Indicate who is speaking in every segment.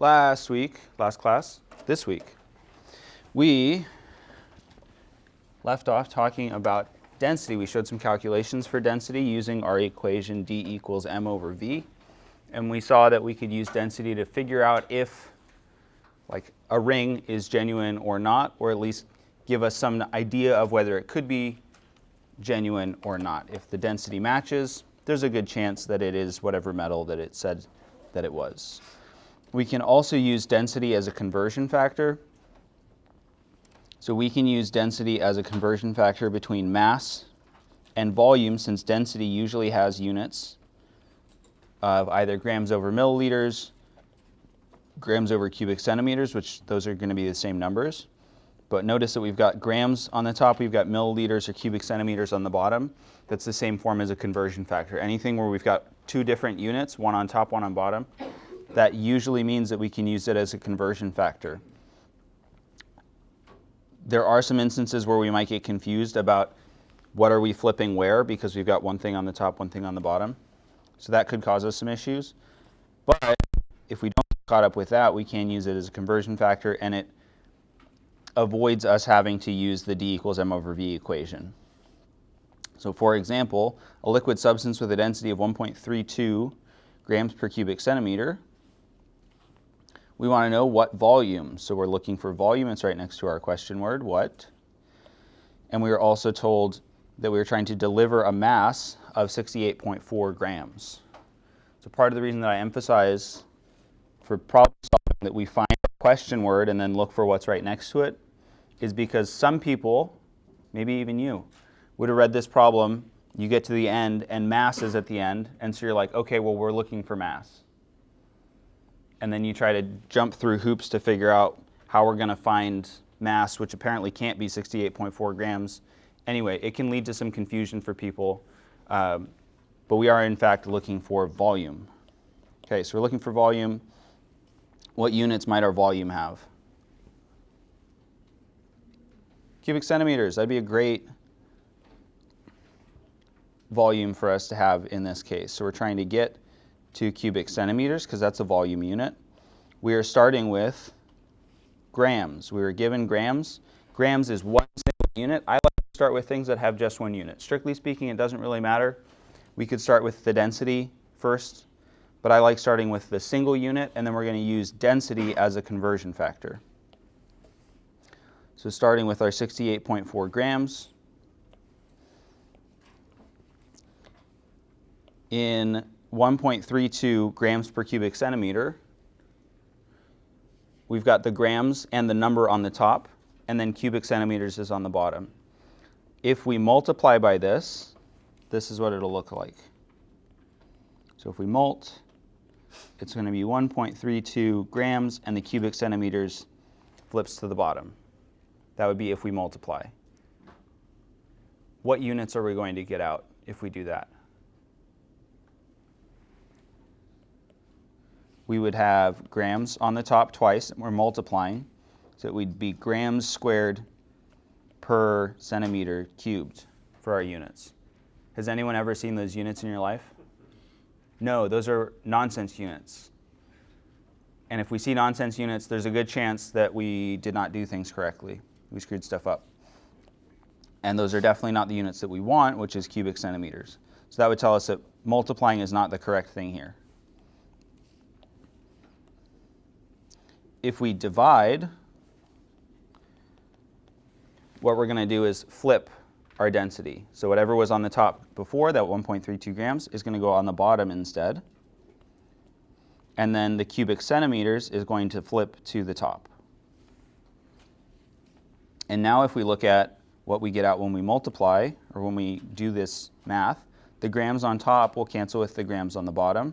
Speaker 1: last class, this week, we left off talking about density. We showed some calculations for density using our equation D equals m over v. And we saw that we could use density to figure out if like a ring is genuine or not, or at least give us some idea of whether it could be genuine or not. If the density matches, there's a good chance that it is whatever metal that it said that it was. We can also use density as a conversion factor. So we can use density as a conversion factor between mass and volume, since density usually has units of either grams over milliliters, grams over cubic centimeters, which those are going to be the same numbers. But notice that we've got grams on the top, we've got milliliters or cubic centimeters on the bottom. That's the same form as a conversion factor. Anything where we've got two different units, one on top, one on bottom, that usually means that we can use it as a conversion factor. There are some instances where we might get confused about what are we flipping where, because we've got one thing on the top, one thing on the bottom. So that could cause us some issues. But if we don't get caught up with that, we can use it as a conversion factor, and it avoids us having to use the D equals m over v equation. So for example, a liquid substance with a density of 1.32 grams per cubic centimeter, we want to know what volume. So we're looking for volume. It's right next to our question word, what. And we were also told that we were trying to deliver a mass of 68.4 grams. So part of the reason that I emphasize for problem solving that we find a question word and then look for what's right next to it is because some people, maybe even you, would have read this problem, you get to the end and mass is at the end, and so you're like, okay, well, we're looking for mass. And then you try to jump through hoops to figure out how we're going to find mass, which apparently can't be 68.4 grams. Anyway, it can lead to some confusion for people, but we are in fact looking for volume. Okay, so we're looking for volume. What units might our volume have? Cubic centimeters. That'd be a great volume for us to have in this case. So we're trying to get to cubic centimeters because that's a volume unit. We are starting with grams. We were given grams. Grams is one single unit. I like to start with things that have just one unit. Strictly speaking, it doesn't really matter. We could start with the density first, but I like starting with the single unit, and then we're going to use density as a conversion factor. So starting with our 68.4 grams, in 1.32 grams per cubic centimeter, we've got the grams and the number on the top, and then cubic centimeters is on the bottom. If we multiply by this, this is what it'll look like. So if we mult, it's going to be 1.32 grams, and the cubic centimeters flips to the bottom. That would be if we multiply. What units are we going to get out if we do that? We would have grams on the top twice, and we're multiplying. So it would be grams squared per centimeter cubed for our units. Has anyone ever seen those units in your life? No, those are nonsense units. And if we see nonsense units, there's a good chance that we did not do things correctly. We screwed stuff up. And those are definitely not the units that we want, which is cubic centimeters. So that would tell us that multiplying is not the correct thing here. If we divide, what we're going to do is flip our density. So whatever was on the top before, that 1.32 grams, is going to go on the bottom instead. And then the cubic centimeters is going to flip to the top. And now if we look at what we get out when we multiply, or when we do this math, the grams on top will cancel with the grams on the bottom.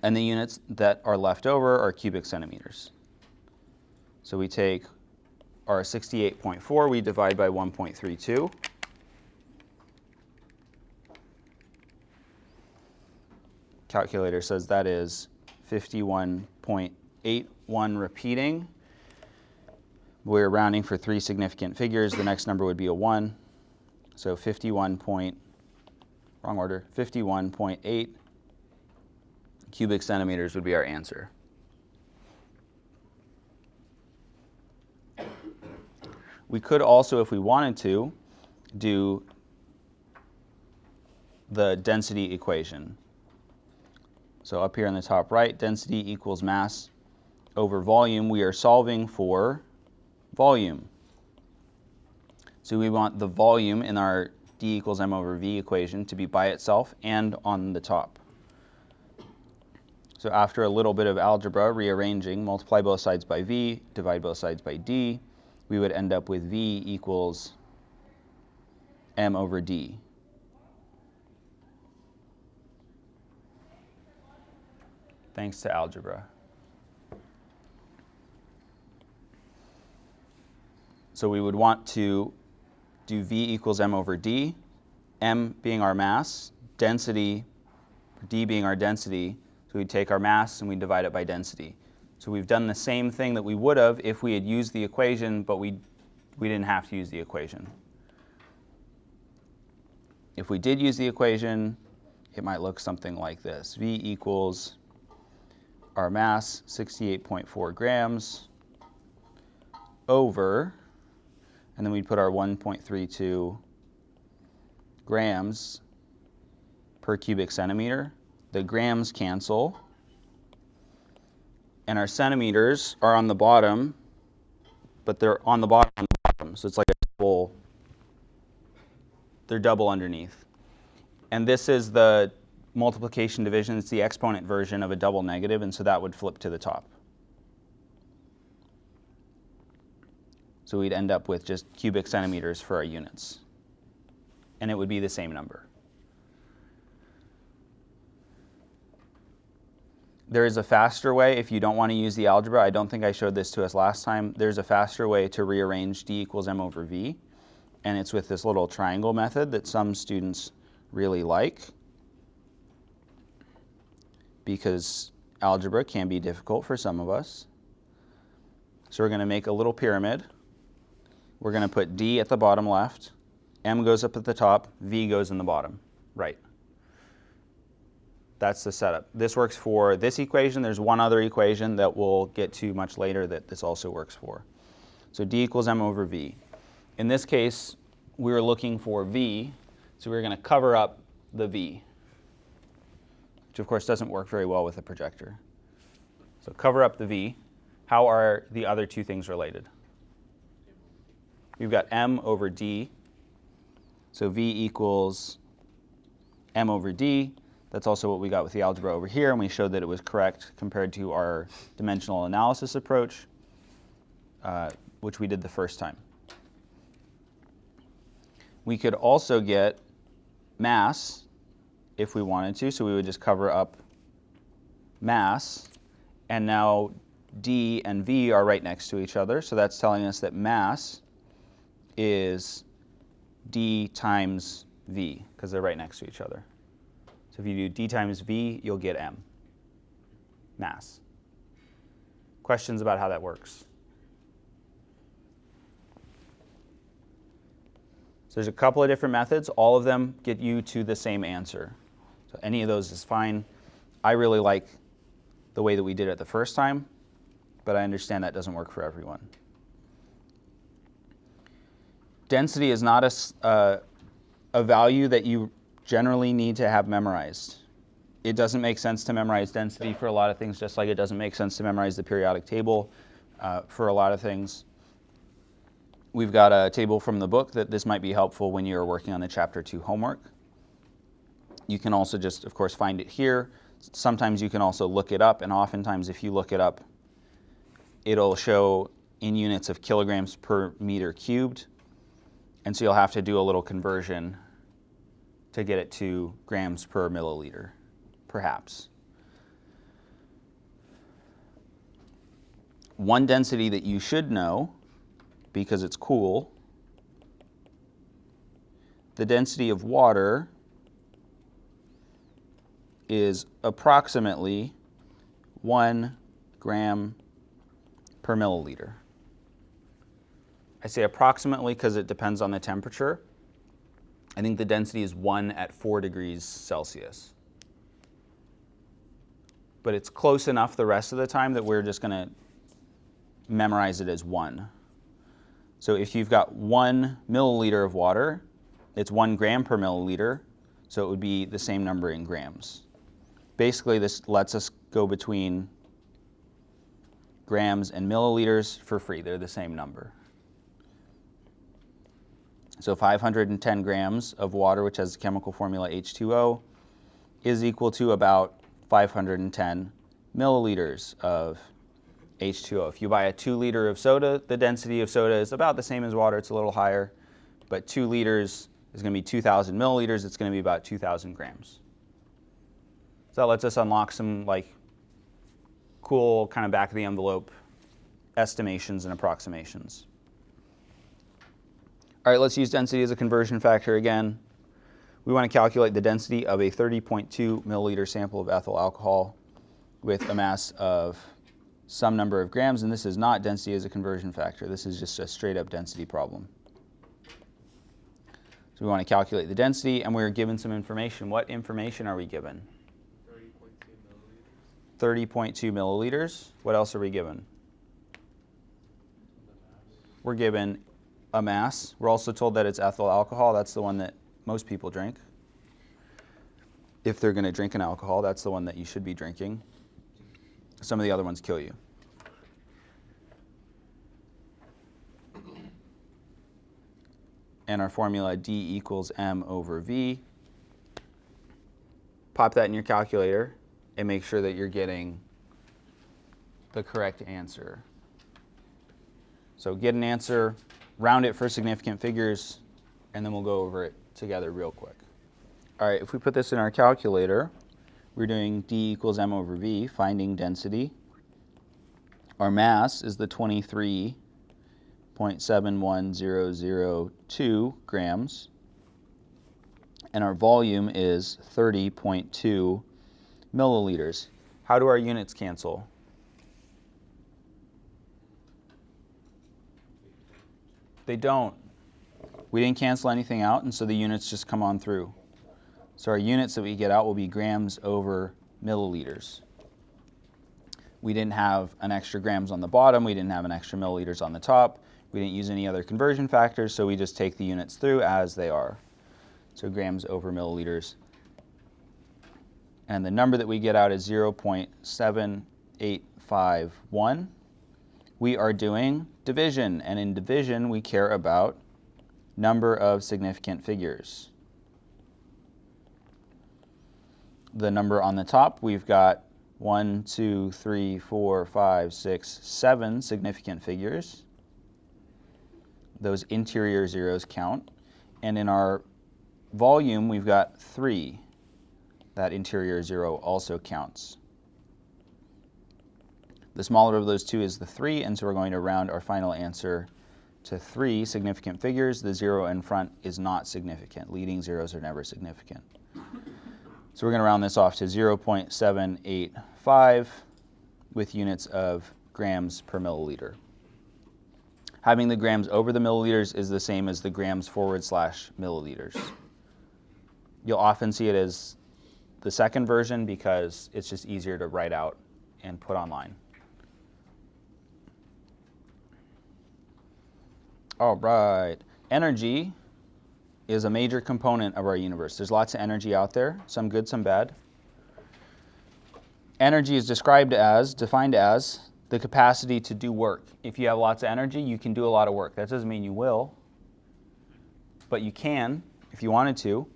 Speaker 1: And the units that are left over are cubic centimeters. So we take our 68.4, we divide by 1.32. Calculator says that is 51.81 repeating. We're rounding for three significant figures. The next number would be a 1. So 51.8 cubic centimeters would be our answer. We could also, if we wanted to, do the density equation. So up here on the top right, density equals mass over volume. We are solving for volume. So we want the volume in our d equals m over v equation to be by itself and on the top. So after a little bit of algebra, rearranging, multiply both sides by v, divide both sides by d, we would end up with v equals m over d. Thanks to algebra. So we would want to do v equals m over d, m being our mass, density, d being our density. So we'd take our mass and we divide it by density. So we've done the same thing that we would have if we had used the equation, but we didn't have to use the equation. If we did use the equation, it might look something like this. V equals our mass, 68.4 grams, over, and then we'd put our 1.32 grams per cubic centimeter. The grams cancel, and our centimeters are on the bottom, but they're on the bottom, so it's like a double, they're double underneath. And this is the multiplication division, it's the exponent version of a double negative, and so that would flip to the top. So we'd end up with just cubic centimeters for our units, and it would be the same number. There is a faster way if you don't want to use the algebra. I don't think I showed this to us last time. There's a faster way to rearrange d equals m over v, and it's with this little triangle method that some students really like because algebra can be difficult for some of us. So we're going to make a little pyramid. We're going to put d at the bottom left, m goes up at the top, v goes in the bottom right. That's the setup. This works for this equation. There's one other equation that we'll get to much later that this also works for. So d equals m over v. In this case, we were looking for v, so we're going to cover up the v, which of course doesn't work very well with a projector. So cover up the v. How are the other two things related? We've got m over d, so v equals m over d. That's also what we got with the algebra over here, and we showed that it was correct compared to our dimensional analysis approach, which we did the first time. We could also get mass if we wanted to, so we would just cover up mass, and now d and v are right next to each other, so that's telling us that mass is d times v, because they're right next to each other. So if you do d times v, you'll get m, mass. Questions about how that works? So there's a couple of different methods. All of them get you to the same answer. So any of those is fine. I really like the way that we did it the first time, but I understand that doesn't work for everyone. Density is not a value that you generally need to have memorized. It doesn't make sense to memorize density for a lot of things, just like it doesn't make sense to memorize the periodic table for a lot of things. We've got a table from the book that this might be helpful when you're working on the Chapter 2 homework. You can also just, of course, find it here. Sometimes you can also look it up, and oftentimes if you look it up, it'll show in units of kilograms per meter cubed, and so you'll have to do a little conversion to get it to grams per milliliter, perhaps. One density that you should know, because it's cool, the density of water is approximately 1 gram per milliliter. I say approximately because it depends on the temperature. I think the density is 1 at 4 degrees Celsius. but it's close enough the rest of the time that we're just going to memorize it as 1. So if you've got 1 milliliter of water, it's 1 gram per milliliter, so it would be the same number in grams. Basically, this lets us go between grams and milliliters for free. They're the same number. So 510 grams of water, which has the chemical formula H2O, is equal to about 510 milliliters of H2O. If you buy a 2 liter of soda, the density of soda is about the same as water. It's a little higher, but 2 liters is going to be 2,000 milliliters. It's going to be about 2,000 grams. So that lets us unlock some cool kind of back of the envelope estimations and approximations. All right, let's use density as a conversion factor again. We want to calculate the density of a 30.2 milliliter sample of ethyl alcohol with a mass of some number of grams, and this is not density as a conversion factor. This is just a straight up density problem. So we want to calculate the density, and we're given some information. What information are we given? 30.2 milliliters. What else are we given? We're given a mass. We're also told that it's ethyl alcohol. That's the one that most people drink. If they're going to drink an alcohol, that's the one that you should be drinking. Some of the other ones kill you. And our formula D equals M over V. Pop that in your calculator and make sure that you're getting the correct answer. So get an answer, round it for significant figures, and then we'll go over it together real quick. All right, if we put this in our calculator, we're doing D equals M over V, finding density. Our mass is the 23.71002 grams, and our volume is 30.2 milliliters. How do our units cancel? They don't. We didn't cancel anything out, and so the units just come on through. So our units that we get out will be grams over milliliters. We didn't have an extra grams on the bottom. We didn't have an extra milliliters on the top. We didn't use any other conversion factors, so we just take the units through as they are. So grams over milliliters. And the number that we get out is 0.7851. We are doing division, and in division we care about number of significant figures. The number on the top, we've got 1, 2, 3, 4, 5, 6, 7 significant figures. Those interior zeros count. And in our volume, we've got 3. That interior zero also counts. The smaller of those two is the 3, and so we're going to round our final answer to 3 significant figures. The 0 in front is not significant. Leading zeros are never significant. So we're going to round this off to 0.785 with units of grams per milliliter. Having the grams over the milliliters is the same as the grams / milliliters. You'll often see it as the second version because it's just easier to write out and put online. All right, energy is a major component of our universe. There's lots of energy out there, some good, some bad. Energy is defined as the capacity to do work. If you have lots of energy, you can do a lot of work. That doesn't mean you will, but you can if you wanted to.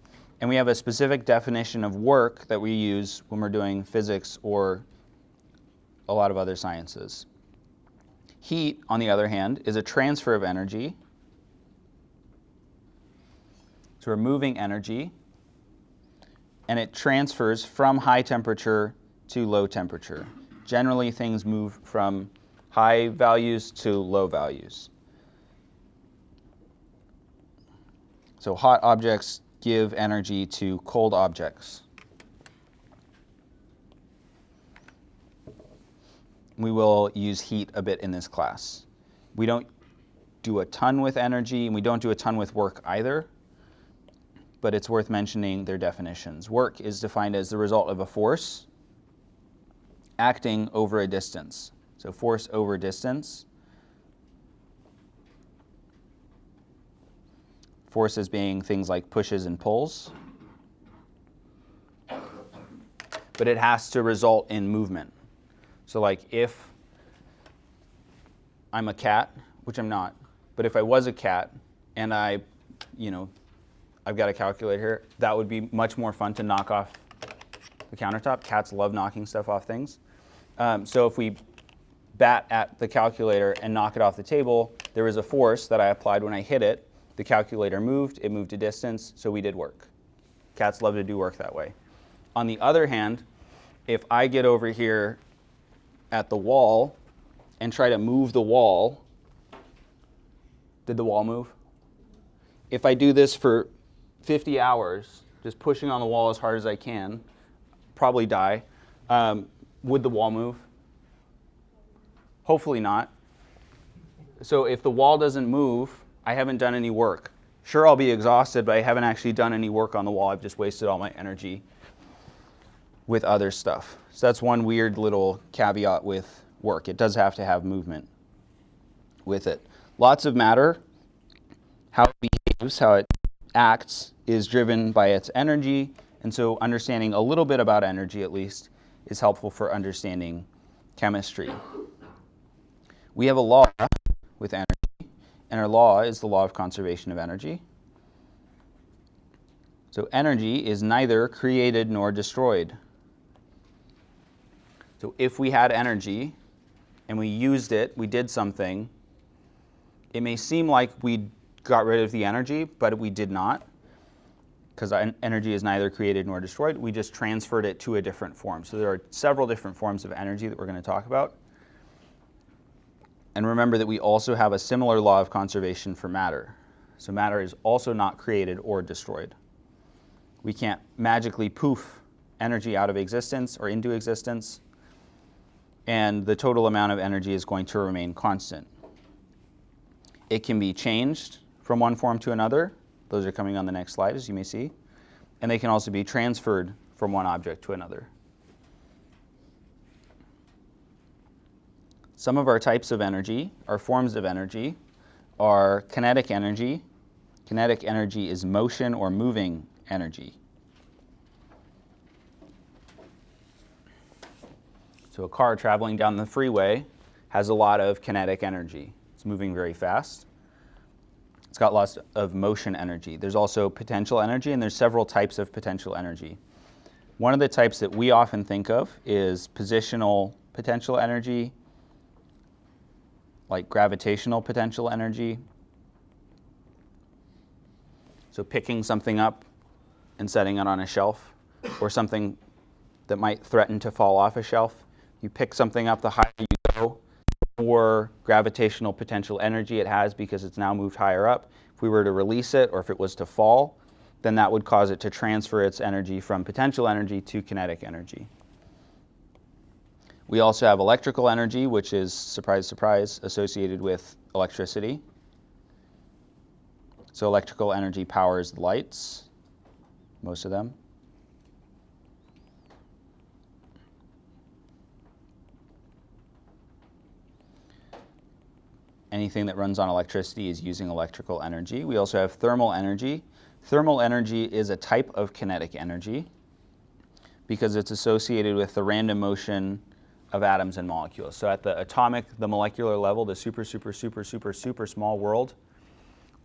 Speaker 1: And we have a specific definition of work that we use when we're doing physics or a lot of other sciences. Heat, on the other hand, is a transfer of energy. So we're moving energy, and it transfers from high temperature to low temperature. Generally, things move from high values to low values. So hot objects give energy to cold objects. We will use heat a bit in this class. We don't do a ton with energy, and we don't do a ton with work either, but it's worth mentioning their definitions. Work is defined as the result of a force acting over a distance. So force over distance. Forces being things like pushes and pulls. But it has to result in movement. So like if I'm a cat, which I'm not, but if I was a cat and I've got a calculator here, that would be much more fun to knock off the countertop. Cats love knocking stuff off things. So if we bat at the calculator and knock it off the table, there was a force that I applied when I hit it. The calculator moved, it moved a distance, so we did work. Cats love to do work that way. On the other hand, if I get over here at the wall and try to move the wall, did the wall move? If I do this for 50 hours, just pushing on the wall as hard as I can, probably die. Would the wall move? Hopefully not. So if the wall doesn't move, I haven't done any work. Sure, I'll be exhausted, but I haven't actually done any work on the wall. I've just wasted all my energy with other stuff. So that's one weird little caveat with work. It does have to have movement with it. Lots of matter, how it behaves, how it acts, is driven by its energy. And so understanding a little bit about energy, at least, is helpful for understanding chemistry. We have a law with energy, and our law is the law of conservation of energy. So energy is neither created nor destroyed. So if we had energy and we used it, we did something, it may seem like we got rid of the energy, but we did not, because energy is neither created nor destroyed. We just transferred it to a different form. So there are several different forms of energy that we're going to talk about. And remember that we also have a similar law of conservation for matter. So matter is also not created or destroyed. We can't magically poof energy out of existence or into existence, and the total amount of energy is going to remain constant. It can be changed from one form to another. Those are coming on the next slide, as you may see. And they can also be transferred from one object to another. Some of our types of energy, our forms of energy, are kinetic energy. Kinetic energy is motion or moving energy. So a car traveling down the freeway has a lot of kinetic energy. It's moving very fast. It's got lots of motion energy. There's also potential energy, and there's several types of potential energy. One of the types that we often think of is positional potential energy, like gravitational potential energy. So picking something up and setting it on a shelf, or something that might threaten to fall off a shelf. You pick something up, the higher you go, the more gravitational potential energy it has because it's now moved higher up. If we were to release it, or if it was to fall, then that would cause it to transfer its energy from potential energy to kinetic energy. We also have electrical energy, which is, surprise, surprise, associated with electricity. So electrical energy powers the lights, most of them. Anything that runs on electricity is using electrical energy. We also have thermal energy. Thermal energy is a type of kinetic energy because it's associated with the random motion of atoms and molecules. So at the atomic, the molecular level, the super small world,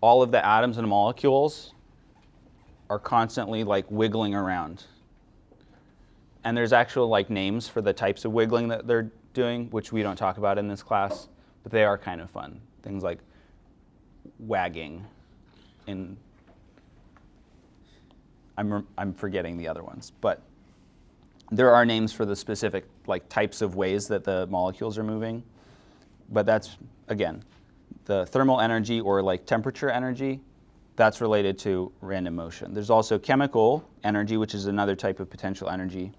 Speaker 1: all of the atoms and molecules are constantly like wiggling around. And there's actual like names for the types of wiggling that they're doing, which we don't talk about in this class, but they are kind of fun. Things like wagging, and I'm forgetting the other ones, but there are names for the specific like types of ways that the molecules are moving. But that's, again, the thermal energy or like temperature energy, that's related to random motion. There's also chemical energy, which is another type of potential energy.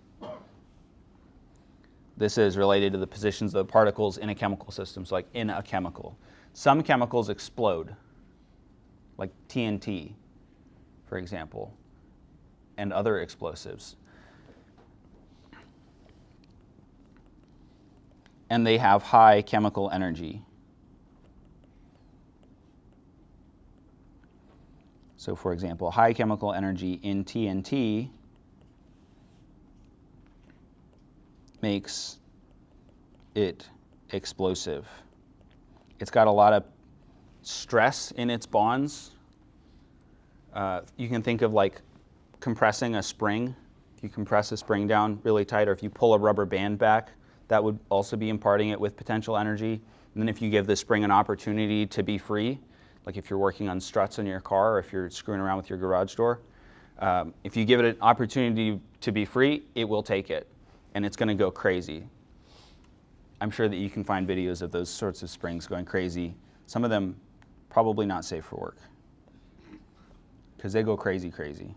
Speaker 1: This is related to the positions of the particles in a chemical system, so like in a chemical. Some chemicals explode, like TNT, for example, and other explosives. and they have high chemical energy. So for example, high chemical energy in TNT makes it explosive. It's got a lot of stress in its bonds. You can think of like compressing a spring. If you compress a spring down really tight, or if you pull a rubber band back, that would also be imparting it with potential energy. And then if you give the spring an opportunity to be free, like if you're working on struts on your car, or if you're screwing around with your garage door, if you give it an opportunity to be free, it will take it, and it's going to go crazy. I'm sure that you can find videos of those sorts of springs going crazy. Some of them probably not safe for work, because they go crazy, crazy.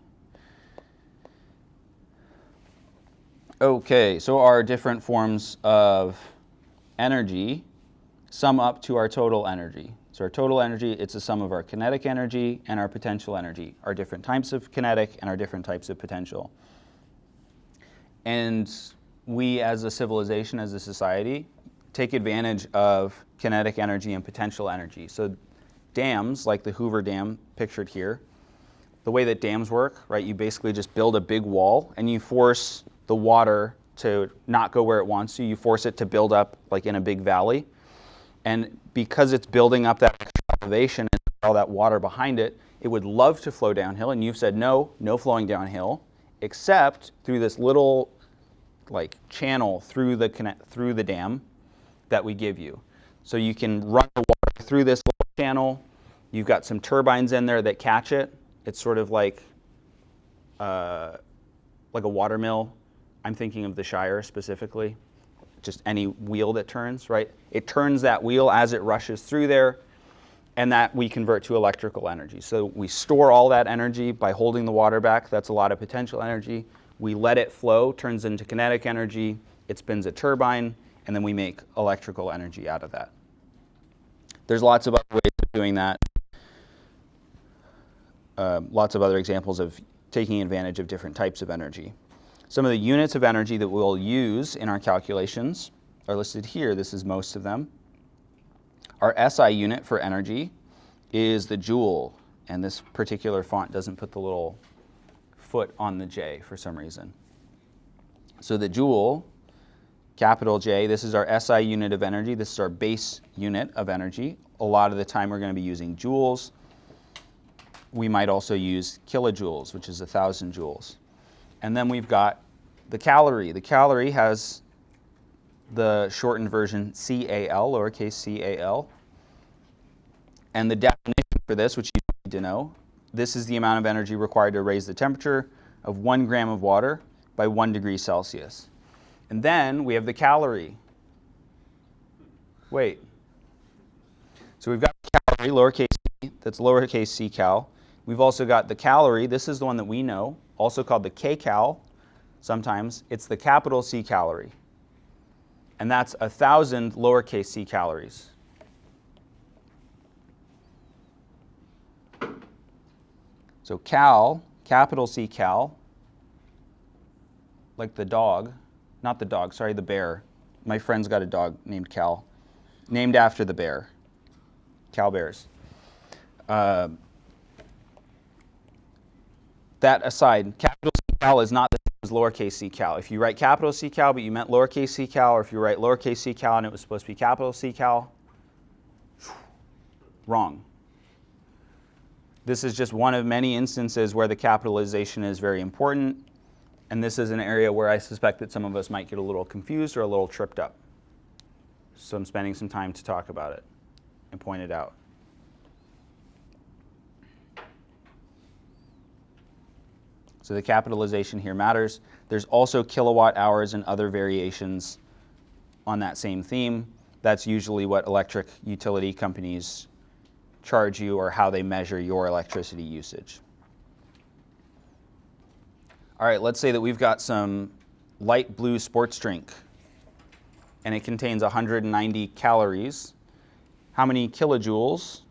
Speaker 1: Okay, so our different forms of energy sum up to our total energy. So our total energy, it's a sum of our kinetic energy and our potential energy, our different types of kinetic and our different types of potential. And we as a civilization, as a society, take advantage of kinetic energy and potential energy. So dams, like the Hoover Dam pictured here, the way that dams work, right, you basically just build a big wall and you force the water to not go where it wants to. You force it to build up like in a big valley. And because it's building up that elevation and all that water behind it, it would love to flow downhill. And you've said, no flowing downhill, except through this little like channel through the dam that we give you. So you can run the water through this little channel. You've got some turbines in there that catch it. It's sort of like a water mill. I'm thinking of the Shire specifically, just any wheel that turns, right? It turns that wheel as it rushes through there, and that we convert to electrical energy. So we store all that energy by holding the water back. That's a lot of potential energy. We let it flow, turns into kinetic energy. It spins a turbine, and then we make electrical energy out of that. There's lots of other ways of doing that. Lots of other examples of taking advantage of different types of energy. Some of the units of energy that we'll use in our calculations are listed here. This is most of them. Our SI unit for energy is the joule, and this particular font doesn't put the little foot on the J for some reason. So the joule, capital J, this is our SI unit of energy. This is our base unit of energy. A lot of the time we're going to be using joules. We might also use kilojoules, which is 1,000 joules. And then we've got the calorie. The calorie has the shortened version CAL, lowercase CAL. And the definition for this, which you need to know, this is the amount of energy required to raise the temperature of 1 gram of water by 1 degree Celsius. And then we have the calorie. Wait. So we've got calorie, lowercase c, that's lowercase c cal. We've also got the calorie. This is the one that we know, also called the kcal. Sometimes it's the capital C calorie. And that's 1,000 lowercase c calories. So cal, capital C cal, like the dog, not the dog, sorry, the bear. My friend's got a dog named Cal, named after the bear, Cal Bears. That aside, capital C cal is not the same as lowercase c cal. If you write capital C cal but you meant lowercase c cal, or if you write lowercase c cal and it was supposed to be capital C cal, wrong. This is just one of many instances where the capitalization is very important, and this is an area where I suspect that some of us might get a little confused or a little tripped up. So I'm spending some time to talk about it and point it out. So the capitalization here matters. There's also kilowatt hours and other variations on that same theme. That's usually what electric utility companies charge you, or how they measure your electricity usage. All right, let's say that we've got some light blue sports drink, and it contains 190 calories. How many kilojoules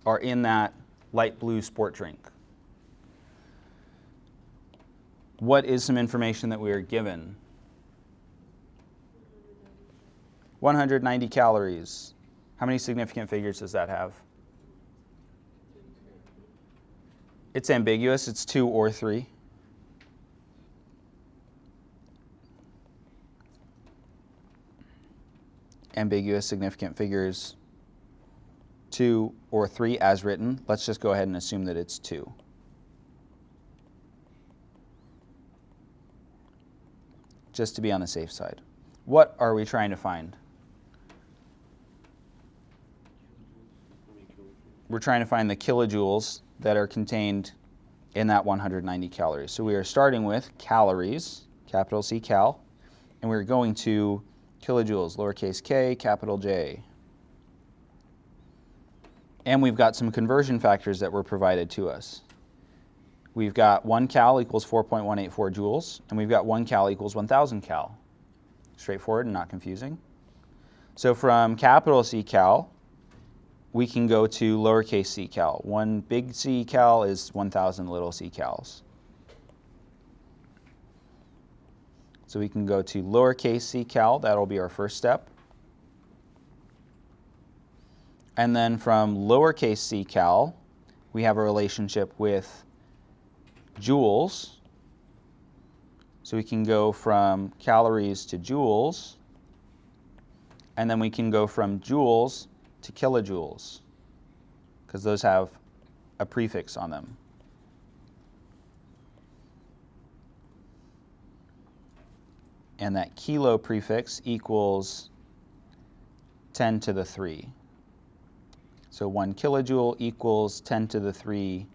Speaker 1: are in that light blue sport drink? What is some information that we are given? 190 calories. How many significant figures does that have? It's ambiguous. It's 2 or 3. Ambiguous significant figures 2 or 3 as written. Let's just go ahead and assume that it's 2. Just to be on the safe side. What are we trying to find? We're trying to find the kilojoules that are contained in that 190 calories. So we are starting with calories, capital C cal, and we're going to kilojoules, lowercase k, capital J. And we've got some conversion factors that were provided to us. We've got 1 cal equals 4.184 joules, and we've got 1 cal equals 1,000 cal. Straightforward and not confusing. So from capital C cal, we can go to lowercase c cal. 1 big C cal is 1,000 little c cals. So we can go to lowercase c cal. That'll be our first step. And then from lowercase c cal, we have a relationship with joules. So we can go from calories to joules, and then we can go from joules to kilojoules, because those have a prefix on them. And that kilo prefix equals 10 to the 3. So 1 kilojoule equals 10 to the 3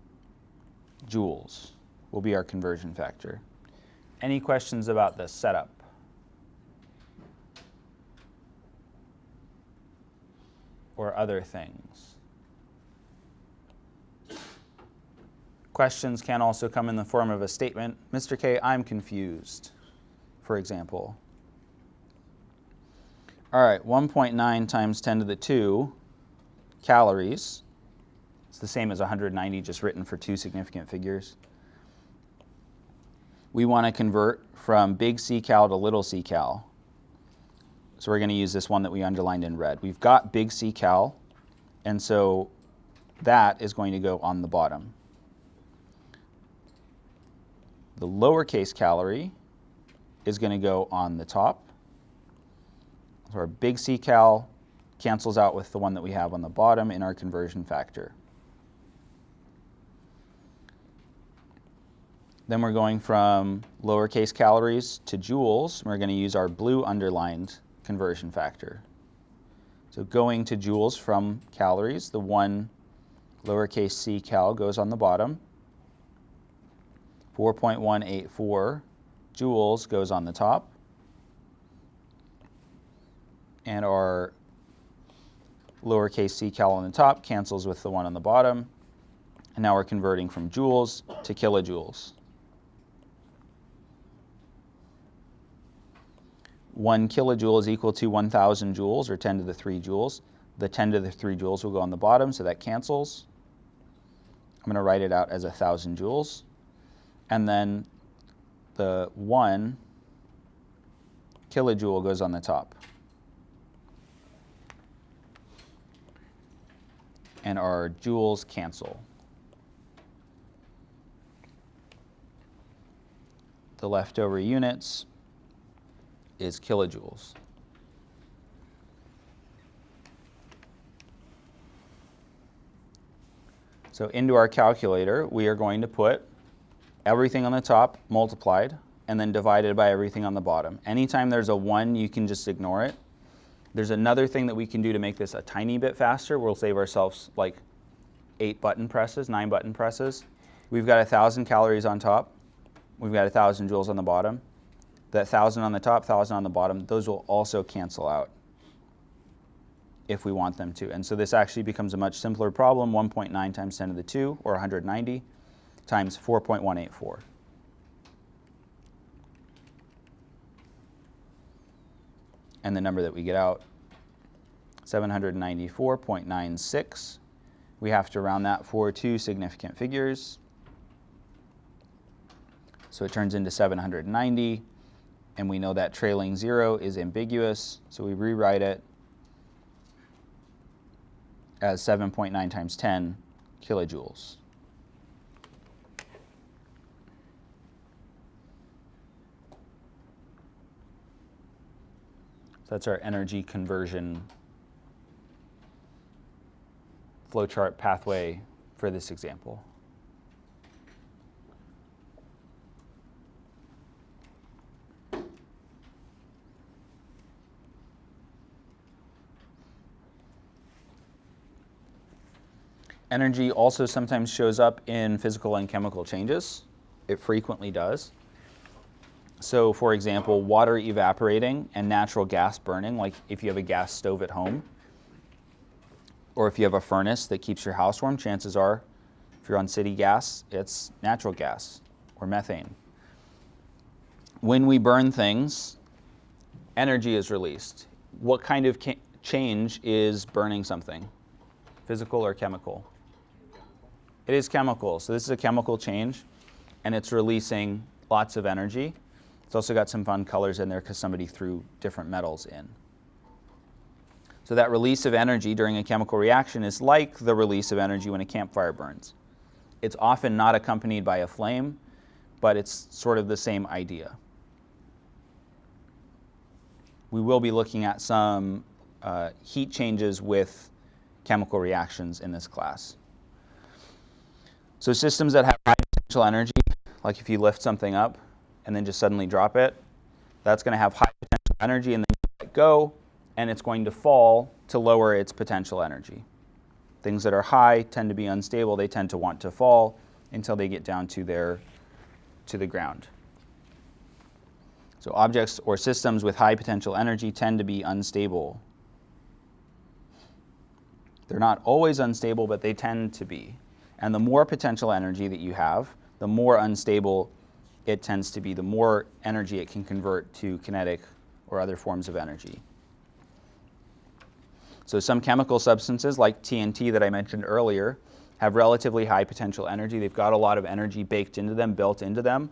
Speaker 1: joules will be our conversion factor. Any questions about this setup? Or other things? Questions can also come in the form of a statement. Mr. K, I'm confused, for example. All right, 1.9 times 10 to the 2 calories. It's the same as 190, just written for 2 significant figures. We want to convert from big C cal to little c cal. So we're going to use this one that we underlined in red. We've got big C cal, and so that is going to go on the bottom. The lowercase calorie is going to go on the top. So our big C cal cancels out with the one that we have on the bottom in our conversion factor. Then we're going from lowercase calories to joules. We're going to use our blue underlined conversion factor. So going to joules from calories, the 1 lowercase c cal goes on the bottom. 4.184 joules goes on the top. And our lowercase c cal on the top cancels with the one on the bottom. And now we're converting from joules to kilojoules. 1 kilojoule is equal to 1,000 joules, or 10 to the 3 joules. The 10 to the 3 joules will go on the bottom, so that cancels. I'm going to write it out as 1,000 joules. And then the 1 kilojoule goes on the top. And our joules cancel. The leftover units is kilojoules. So into our calculator, we are going to put everything on the top multiplied and then divided by everything on the bottom. Anytime there's a 1, you can just ignore it. There's another thing that we can do to make this a tiny bit faster. We'll save ourselves like 9 button presses. We've got 1,000 calories on top. We've got 1,000 joules on the bottom. That 1,000 on the top, 1,000 on the bottom, those will also cancel out if we want them to. And so this actually becomes a much simpler problem, 1.9 times 10 to the 2, or 190, times 4.184. And the number that we get out, 794.96. We have to round that for 2 significant figures. So it turns into 790. And we know that trailing 0 is ambiguous, so we rewrite it as 7.9 times 10 kilojoules. So that's our energy conversion flowchart pathway for this example. Energy also sometimes shows up in physical and chemical changes. It frequently does. So for example, water evaporating and natural gas burning, like if you have a gas stove at home, or if you have a furnace that keeps your house warm, chances are, if you're on city gas, it's natural gas or methane. When we burn things, energy is released. What kind of change is burning something? Physical or chemical? It is chemical. So this is a chemical change, and it's releasing lots of energy. It's also got some fun colors in there because somebody threw different metals in. So that release of energy during a chemical reaction is like the release of energy when a campfire burns. It's often not accompanied by a flame, but it's sort of the same idea. We will be looking at some heat changes with chemical reactions in this class. So systems that have high potential energy, like if you lift something up and then just suddenly drop it, that's going to have high potential energy, and then you let it go, and it's going to fall to lower its potential energy. Things that are high tend to be unstable. They tend to want to fall until they get down to the ground. So objects or systems with high potential energy tend to be unstable. They're not always unstable, but they tend to be. And the more potential energy that you have, the more unstable it tends to be, the more energy it can convert to kinetic or other forms of energy. So some chemical substances like TNT that I mentioned earlier have relatively high potential energy. They've got a lot of energy baked into them, built into them.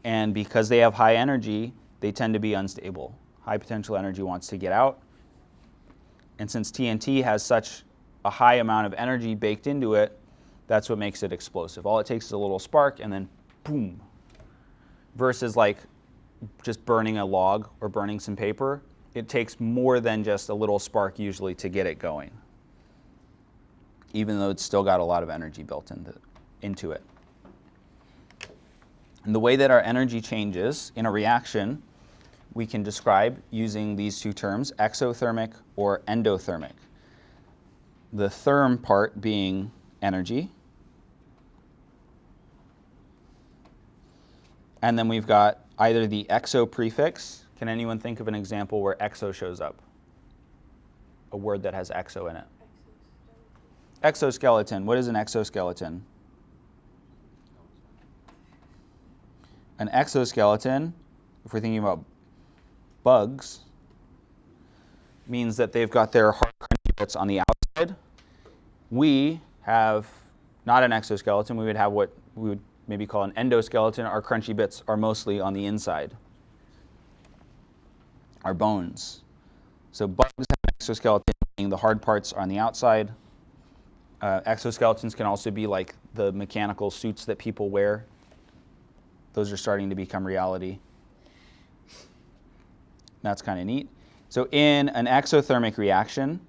Speaker 1: And because they have high energy, they tend to be unstable. High potential energy wants to get out. And since TNT has such a high amount of energy baked into it, that's what makes it explosive. All it takes is a little spark and then boom. Versus like just burning a log or burning some paper, it takes more than just a little spark usually to get it going, even though it's still got a lot of energy built into it. And the way that our energy changes in a reaction, we can describe using these two terms, exothermic or endothermic. The therm part being energy. And then we've got either the exo prefix. Can anyone think of an example where exo shows up? A word that has exo in it. Exoskeleton. What is an exoskeleton? An exoskeleton, if we're thinking about bugs, means that they've got their hard crunchy bits on the outside. We have not an exoskeleton. We would have what we would maybe call an endoskeleton. Our crunchy bits are mostly on the inside. Our bones. So bugs have an exoskeleton, meaning the hard parts are on the outside. Exoskeletons can also be like the mechanical suits that people wear. Those are starting to become reality. That's kind of neat. So in an exothermic reaction,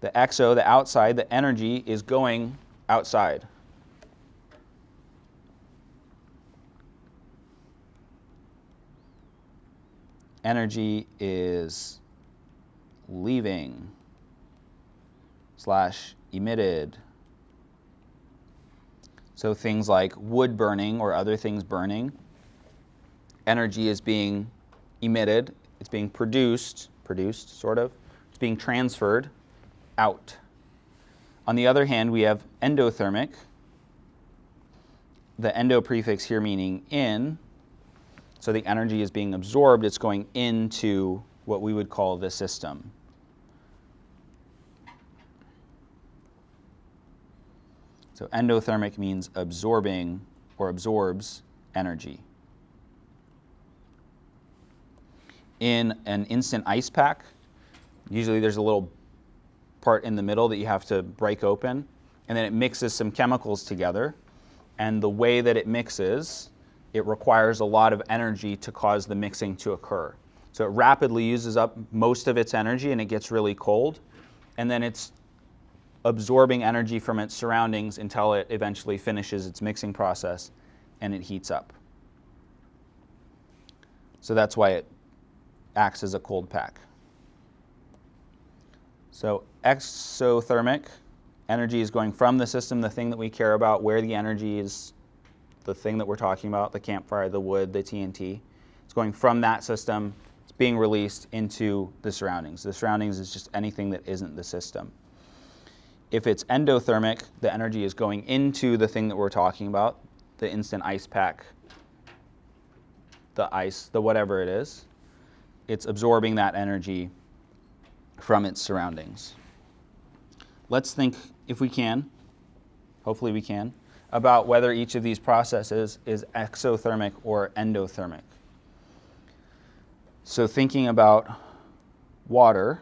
Speaker 1: the exo, the outside, the energy is going outside. Energy is leaving / emitted. So things like wood burning or other things burning, energy is being emitted, it's being produced sort of, it's being transferred out. On the other hand, we have endothermic, the endo prefix here meaning in, so the energy is being absorbed, it's going into what we would call the system. So endothermic means absorbing or absorbs energy. in an instant ice pack, usually there's a little part in the middle that you have to break open, and then it mixes some chemicals together. And the way that it mixes, it requires a lot of energy to cause the mixing to occur. So it rapidly uses up most of its energy and it gets really cold. And then it's absorbing energy from its surroundings until it eventually finishes its mixing process and it heats up. So that's why it acts as a cold pack. So exothermic, energy is going from the system, the thing that we care about, where the energy is, the thing that we're talking about, the campfire, the wood, the TNT. It's going from that system, it's being released into the surroundings. The surroundings is just anything that isn't the system. If it's endothermic, the energy is going into the thing that we're talking about, the instant ice pack, the ice, the whatever it is. It's absorbing that energy from its surroundings. Let's think, if we can, hopefully we can, about whether each of these processes is exothermic or endothermic. So thinking about water,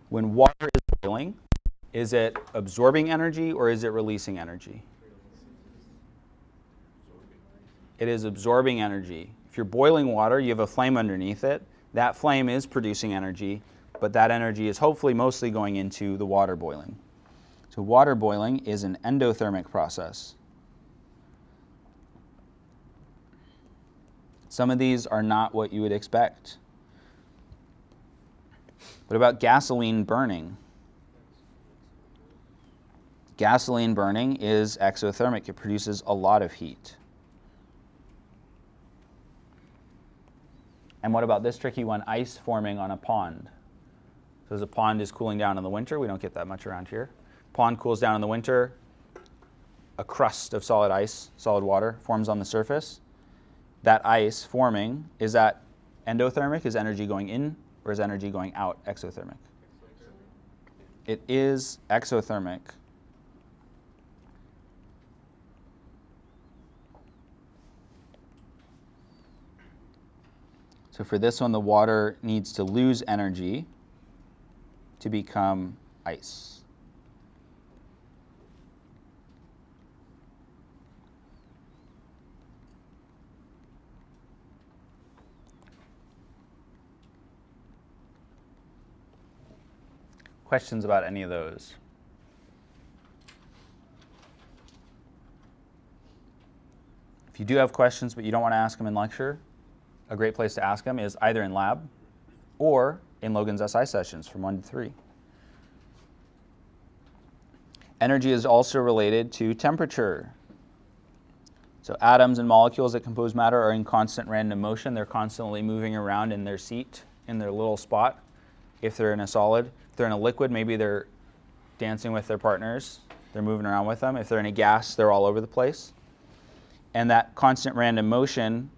Speaker 1: when water is boiling, is it absorbing energy or is it releasing energy? It is absorbing energy. If you're boiling water, you have a flame underneath it. That flame is producing energy, but that energy is hopefully mostly going into the water boiling. So water boiling is an endothermic process. Some of these are not what you would expect. What about gasoline burning? Gasoline burning is exothermic. It produces a lot of heat. And what about this tricky one, ice forming on a pond? So as a pond is cooling down in the winter, we don't get that much around here. Pond cools down in the winter, a crust of solid ice, solid water, forms on the surface. That ice forming, is that endothermic? Is energy going in or is energy going out exothermic? It is exothermic. So for this one, the water needs to lose energy to become ice. Questions about any of those? If you do have questions but you don't want to ask them in lecture, a great place to ask them is either in lab or in Logan's SI sessions from 1 to 3. Energy is also related to temperature. So atoms and molecules that compose matter are in constant random motion. They're constantly moving around in their seat, in their little spot. If they're in a solid, if they're in a liquid, maybe they're dancing with their partners. They're moving around with them. If they're in a gas, they're all over the place. And that constant random motion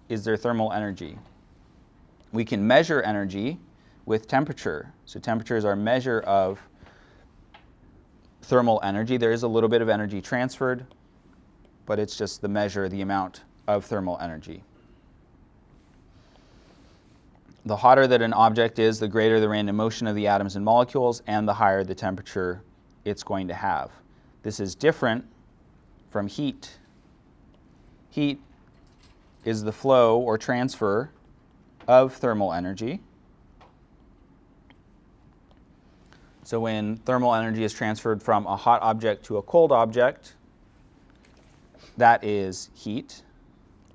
Speaker 1: is their thermal energy. We can measure energy with temperature. So temperature is our measure of thermal energy. There is a little bit of energy transferred, but it's just the measure, the amount of thermal energy. The hotter that an object is, the greater the random motion of the atoms and molecules, and the higher the temperature it's going to have. This is different from heat. Heat is the flow or transfer of thermal energy. So when thermal energy is transferred from a hot object to a cold object, that is heat.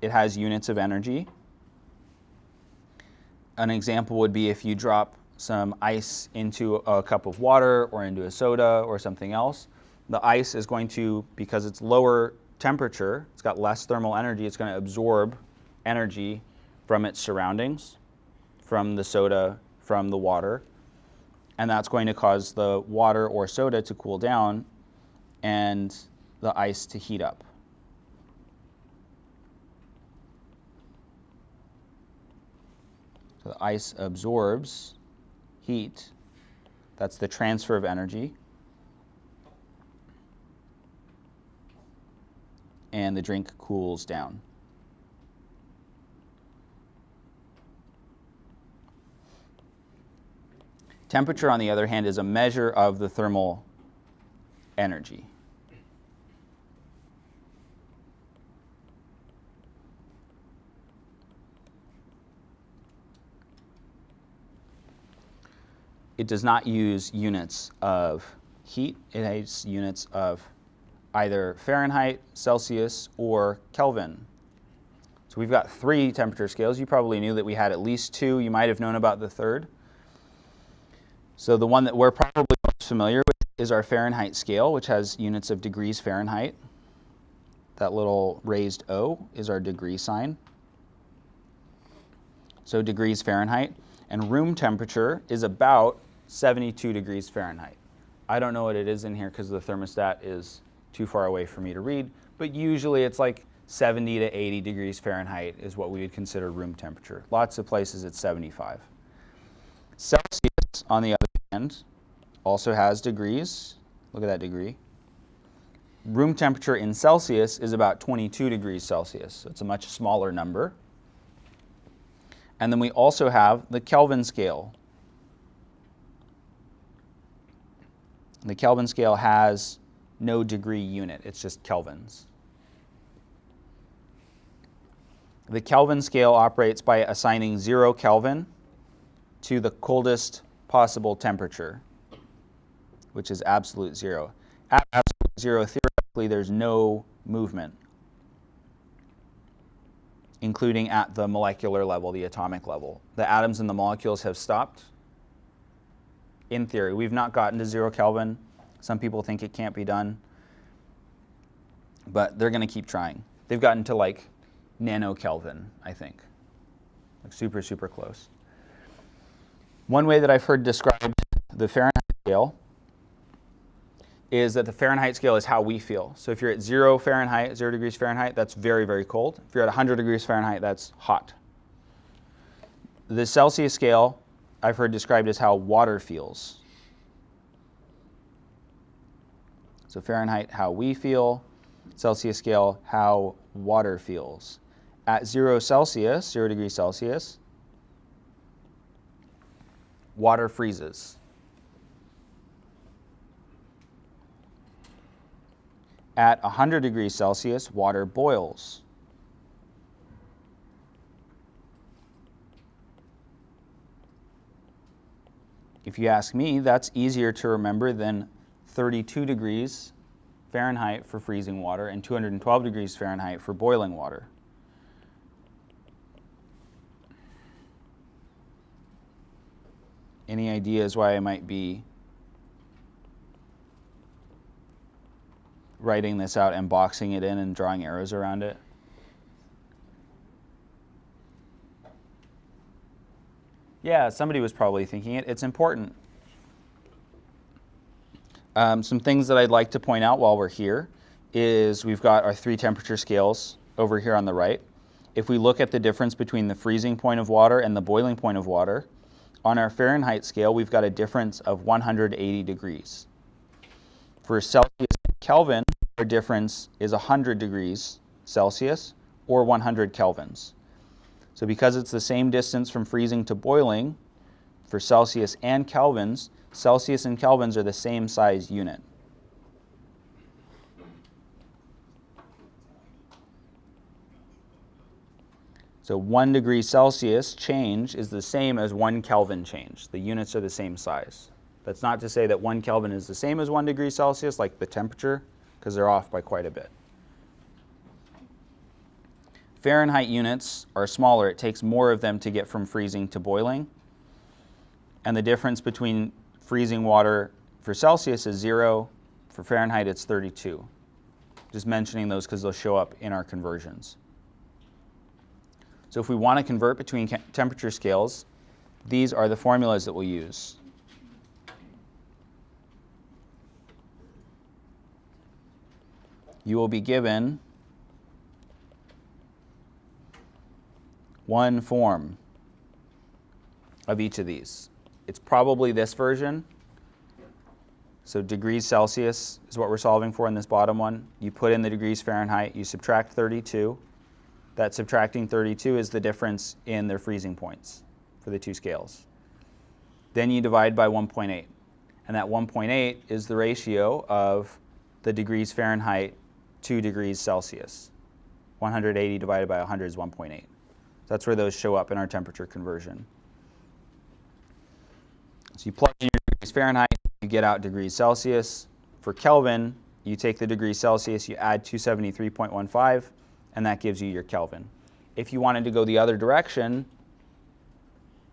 Speaker 1: It has units of energy. An example would be if you drop some ice into a cup of water or into a soda or something else. The ice is going to, because it's lower temperature, it's got less thermal energy, it's going to absorb energy from its surroundings, from the soda, from the water, and that's going to cause the water or soda to cool down and the ice to heat up. So the ice absorbs heat. That's the transfer of energy. And the drink cools down. Temperature, on the other hand, is a measure of the thermal energy. It does not use units of heat. It has units of either Fahrenheit, Celsius, or Kelvin. So we've got 3 temperature scales. You probably knew that we had at least 2. You might have known about the 3rd. So the one that we're probably most familiar with is our Fahrenheit scale, which has units of degrees Fahrenheit. That little raised O is our degree sign. So degrees Fahrenheit. And room temperature is about 72 degrees Fahrenheit. I don't know what it is in here because the thermostat is too far away for me to read, but usually it's like 70 to 80 degrees Fahrenheit is what we would consider room temperature. Lots of places it's 75. Celsius, on the other hand, also has degrees. Look at that degree. Room temperature in Celsius is about 22 degrees Celsius, so it's a much smaller number. And then we also have the Kelvin scale. The Kelvin scale has no degree unit, it's just kelvins. The Kelvin scale operates by assigning 0 Kelvin to the coldest possible temperature, which is absolute 0. At absolute 0, theoretically, there's no movement, including at the molecular level, the atomic level. The atoms and the molecules have stopped. In theory, we've not gotten to 0 Kelvin. Some people think it can't be done, but they're going to keep trying. They've gotten to like nano Kelvin, I think, like super, super close. One way that I've heard described the Fahrenheit scale is that the Fahrenheit scale is how we feel. So if you're at 0 Fahrenheit, 0 degrees Fahrenheit, that's very, very cold. If you're at 100 degrees Fahrenheit, that's hot. The Celsius scale I've heard described as how water feels. So Fahrenheit, how we feel. Celsius scale, how water feels. At 0 Celsius, 0 degrees Celsius, water freezes. At 100 degrees Celsius, water boils. If you ask me, that's easier to remember than 32 degrees Fahrenheit for freezing water and 212 degrees Fahrenheit for boiling water. Any ideas why I might be writing this out and boxing it in and drawing arrows around it? Yeah, somebody was probably thinking it. It's important. Some things that I'd like to point out while we're here is we've got our 3 temperature scales over here on the right. If we look at the difference between the freezing point of water and the boiling point of water, on our Fahrenheit scale, we've got a difference of 180 degrees. For Celsius and Kelvin, our difference is 100 degrees Celsius or 100 kelvins. So because it's the same distance from freezing to boiling, for Celsius and kelvins are the same size unit. So 1 degree Celsius change is the same as 1 Kelvin change. The units are the same size. That's not to say that 1 Kelvin is the same as 1 degree Celsius, like the temperature, because they're off by quite a bit. Fahrenheit units are smaller. It takes more of them to get from freezing to boiling. And the difference between freezing water for Celsius is 0. For Fahrenheit, it's 32. Just mentioning those because they'll show up in our conversions. So if we want to convert between temperature scales, these are the formulas that we'll use. You will be given one form of each of these. It's probably this version. So degrees Celsius is what we're solving for in this bottom one. You put in the degrees Fahrenheit, you subtract 32. That subtracting 32 is the difference in their freezing points for the 2 scales. Then you divide by 1.8. And that 1.8 is the ratio of the degrees Fahrenheit to degrees Celsius. 180 divided by 100 is 1.8. That's where those show up in our temperature conversion. So you plug in your degrees Fahrenheit, you get out degrees Celsius. For Kelvin, you take the degrees Celsius, you add 273.15, and that gives you your Kelvin. If you wanted to go the other direction,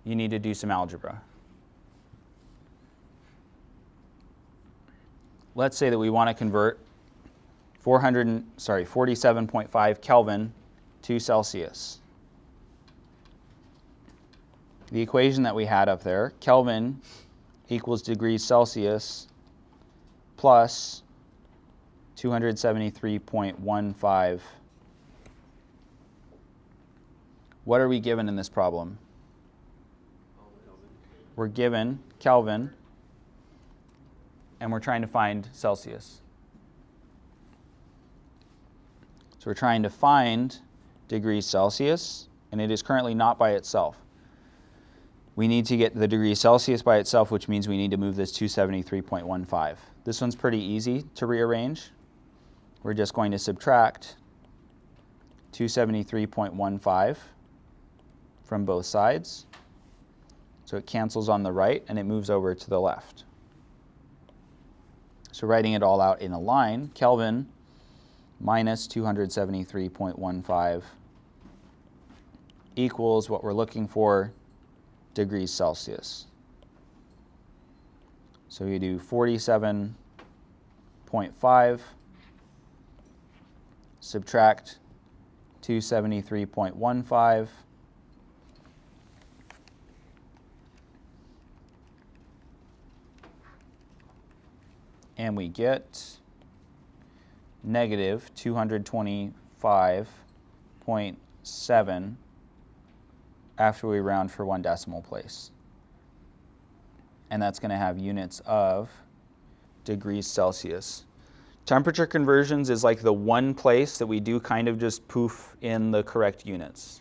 Speaker 1: you need to do some algebra. Let's say that we want to convert 47.5 Kelvin to Celsius. The equation that we had up there, Kelvin equals degrees Celsius plus 273.15. What are we given in this problem? We're given Kelvin, and we're trying to find Celsius. So we're trying to find degrees Celsius, and it is currently not by itself. We need to get the degrees Celsius by itself, which means we need to move this 273.15. This one's pretty easy to rearrange. We're just going to subtract 273.15 from both sides. So it cancels on the right, and it moves over to the left. So writing it all out in a line, Kelvin minus 273.15 equals what we're looking for, degrees Celsius. So we do 47.5 subtract 273.15, and we get negative 225.7 after we round for 1 decimal place. And that's going to have units of degrees Celsius. Temperature conversions is like the one place that we do kind of just poof in the correct units.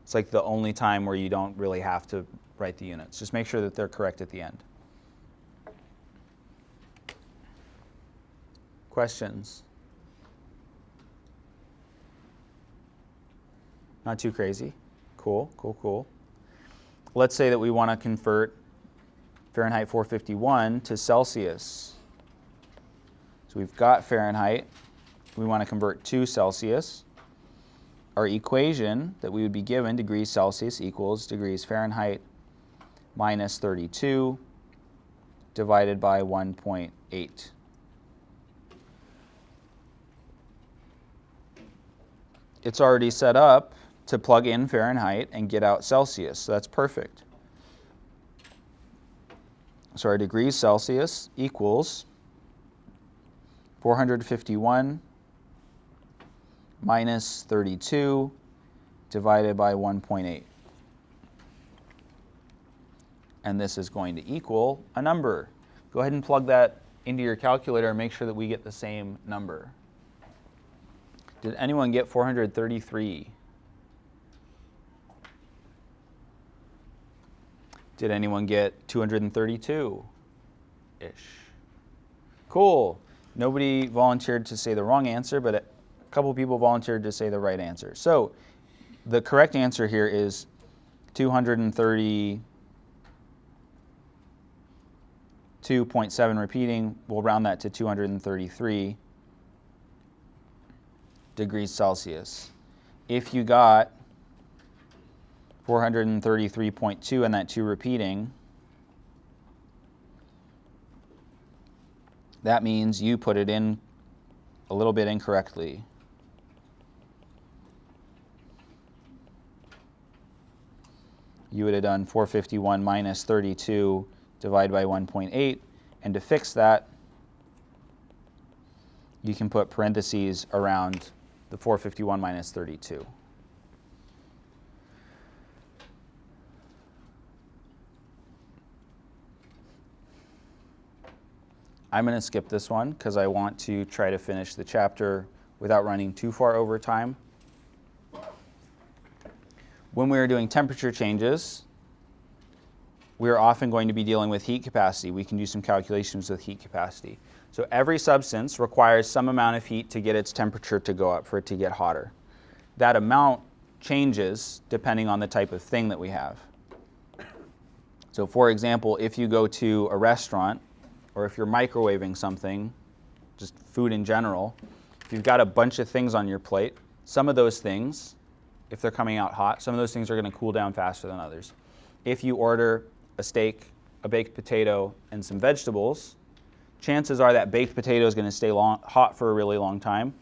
Speaker 1: It's like the only time where you don't really have to write the units. Just make sure that they're correct at the end. Questions? Not too crazy. Cool, cool, cool. Let's say that we want to convert Fahrenheit 451 to Celsius. So we've got Fahrenheit. We want to convert to Celsius. Our equation that we would be given, degrees Celsius equals degrees Fahrenheit minus 32 divided by 1.8. It's already set up to plug in Fahrenheit and get out Celsius, so that's perfect. So our degrees Celsius equals 451 minus 32 divided by 1.8. And this is going to equal a number. Go ahead and plug that into your calculator and make sure that we get the same number. Did anyone get 433? Did anyone get 232-ish? Cool. Nobody volunteered to say the wrong answer, but a couple people volunteered to say the right answer. So the correct answer here is 232.7 repeating. We'll round that to 233 degrees Celsius. If you got 433.2 and that 2 repeating, that means you put it in a little bit incorrectly. You would have done 451 minus 32 divided by 1.8, and to fix that, you can put parentheses around the 451 minus 32. I'm going to skip this one because I want to try to finish the chapter without running too far over time. When we were doing temperature changes, we're often going to be dealing with heat capacity. We can do some calculations with heat capacity. So every substance requires some amount of heat to get its temperature to go up, for it to get hotter. That amount changes depending on the type of thing that we have. So for example, if you go to a restaurant, or if you're microwaving something, just food in general, if you've got a bunch of things on your plate, some of those things, if they're coming out hot, some of those things are going to cool down faster than others. If you order a steak, a baked potato, and some vegetables, chances are that baked potato is going to stay hot for a really long time,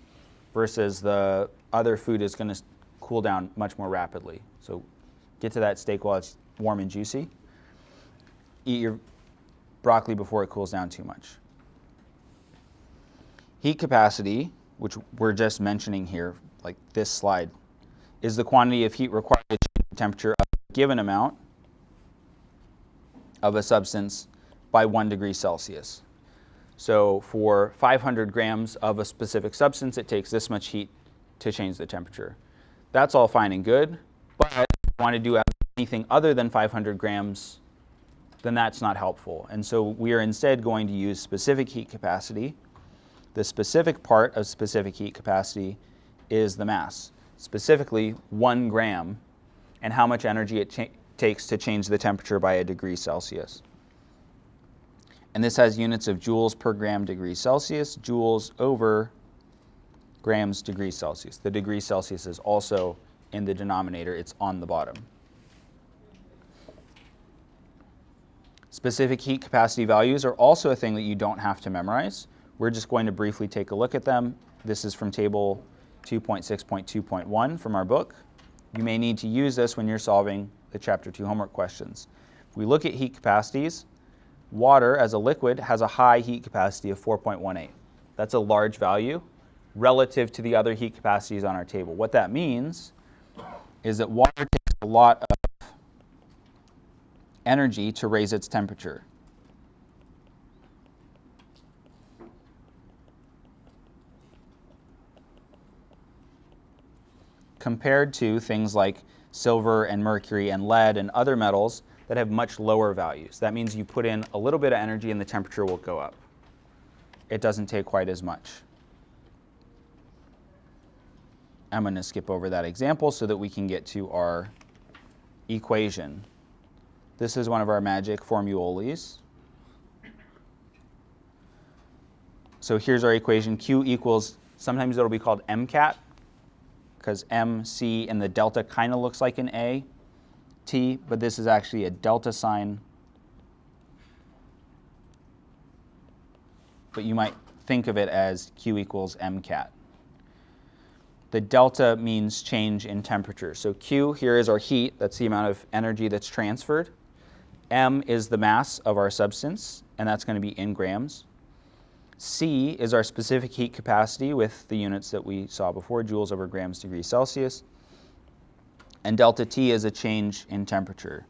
Speaker 1: versus the other food is going to cool down much more rapidly. So get to that steak while it's warm and juicy. Eat your broccoli before it cools down too much. Heat capacity, which we're just mentioning here, like this slide, is the quantity of heat required to change the temperature of a given amount of a substance by 1 degree Celsius. So for 500 grams of a specific substance, it takes this much heat to change the temperature. That's all fine and good, but if you want to do anything other than 500 grams, then that's not helpful. And so we are instead going to use specific heat capacity. The specific part of specific heat capacity is the mass, specifically 1 gram, and how much energy it takes to change the temperature by 1 degree Celsius. And this has units of joules per gram degree Celsius, joules over grams degree Celsius. The degree Celsius is also in the denominator, it's on the bottom. Specific heat capacity values are also a thing that you don't have to memorize. We're just going to briefly take a look at them. This is from table 2.6.2.1 from our book. You may need to use this when you're solving the Chapter 2 homework questions. If we look at heat capacities, water as a liquid has a high heat capacity of 4.18. That's a large value relative to the other heat capacities on our table. What that means is that water takes a lot of energy to raise its temperature. Compared to things like silver and mercury and lead and other metals that have much lower values. That means you put in a little bit of energy and the temperature will go up. It doesn't take quite as much. I'm going to skip over that example so that we can get to our equation. This is one of our magic formulas. So here's our equation. Q equals, sometimes it'll be called MCAT, because M, C, and the delta kind of looks like an A, T, but this is actually a delta sign. But you might think of it as Q equals MCAT. The delta means change in temperature. So Q here is our heat, that's the amount of energy that's transferred. M is the mass of our substance, and that's going to be in grams. C is our specific heat capacity with the units that we saw before, joules over grams degrees Celsius. And delta T is a change in temperature.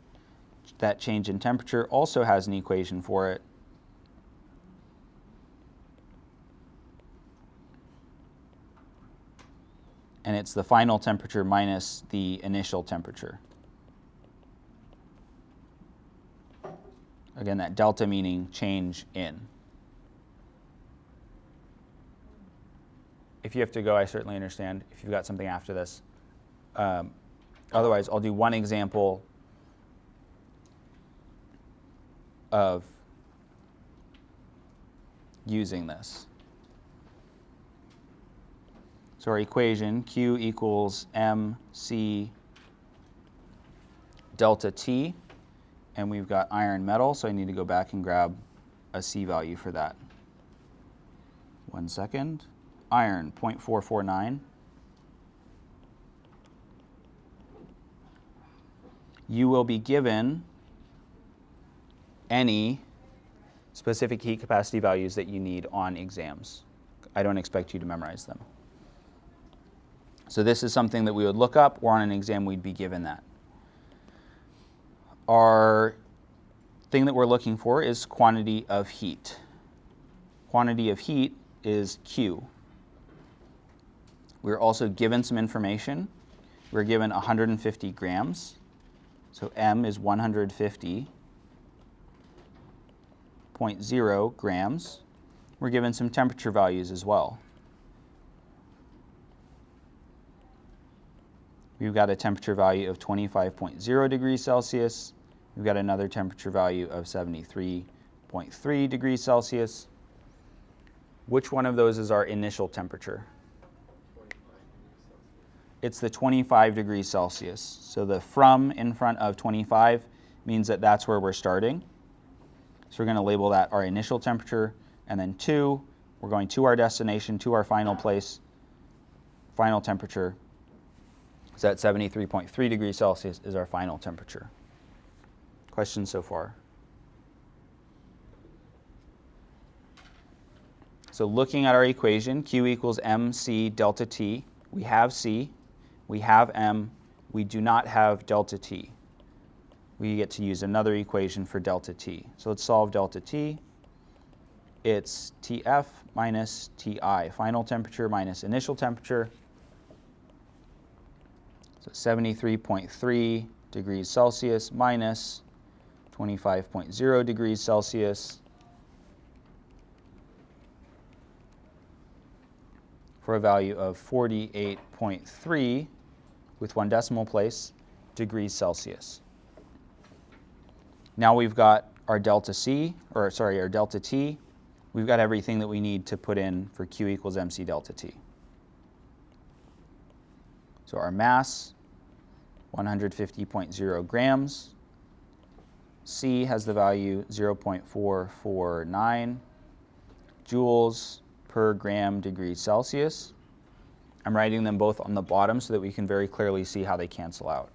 Speaker 1: That change in temperature also has an equation for it. And it's the final temperature minus the initial temperature. Again, that delta meaning change in. If you have to go, I certainly understand if you've got something after this. Otherwise, I'll do one example of using this. So our equation, Q equals MC delta T, and we've got iron metal, so I need to go back and grab a C value for that. 1 second. Iron, 0.449. You will be given any specific heat capacity values that you need on exams. I don't expect you to memorize them. So this is something that we would look up, or on an exam we'd be given that. Our thing that we're looking for is quantity of heat. Quantity of heat is Q. We're also given some information. We're given 150 grams. So M is 150 25.0 grams. We're given some temperature values as well. We've got a temperature value of 25.0 degrees Celsius. We've got another temperature value of 73.3 degrees Celsius. Which one of those is our initial temperature? It's the 25 degrees Celsius. So the from in front of 25 means that that's where we're starting. So we're going to label that our initial temperature, and then 2, we're going to our destination, to our final place, final temperature. So that 73.3 degrees Celsius is our final temperature. Questions so far? So looking at our equation, Q equals mc delta T. We have C, we have M, we do not have delta T. We get to use another equation for delta T. So let's solve delta T. It's TF minus TI, final temperature minus initial temperature. So 73.3 degrees Celsius minus 25.0 degrees Celsius for a value of 48.3 with 1 decimal place degrees Celsius. Now we've got our delta C, or sorry, our delta T. We've got everything that we need to put in for Q equals mc delta T. So our mass, 150.0 grams. C has the value 0.449 joules per gram degrees Celsius. I'm writing them both on the bottom so that we can very clearly see how they cancel out.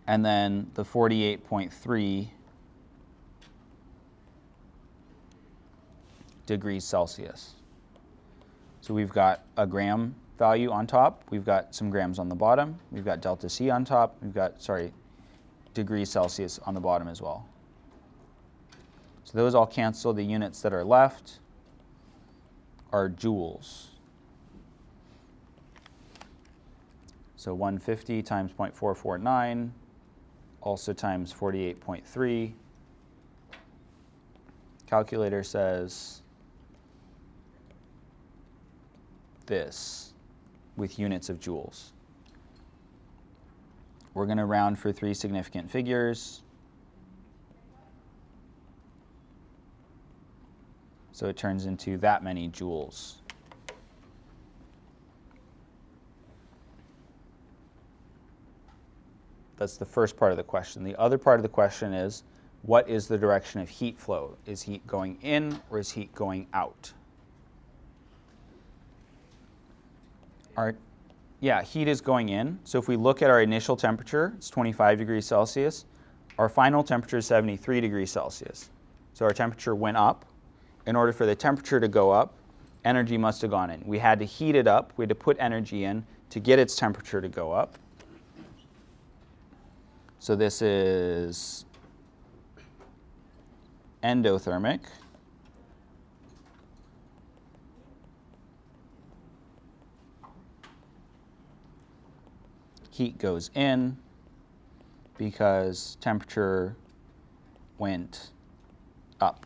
Speaker 1: And then the 48.3 degrees Celsius. So we've got a gram value on top, we've got some grams on the bottom, we've got delta C on top, we've got, degrees Celsius on the bottom as well. So those all cancel. The units that are left are joules. So 150 times 0.449, also times 48.3. Calculator says this with units of joules. We're going to round for 3 significant figures. So it turns into that many joules. That's the first part of the question. The other part of the question is, what is the direction of heat flow? Is heat going in or is heat going out? Yeah, heat is going in. So if we look at our initial temperature, it's 25 degrees Celsius. Our final temperature is 73 degrees Celsius. So our temperature went up. In order for the temperature to go up, energy must have gone in. We had to heat it up. We had to put energy in to get its temperature to go up. So this is endothermic. Heat goes in because temperature went up.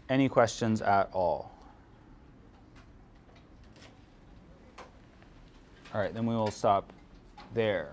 Speaker 1: Any questions at all? All right, then we will stop there.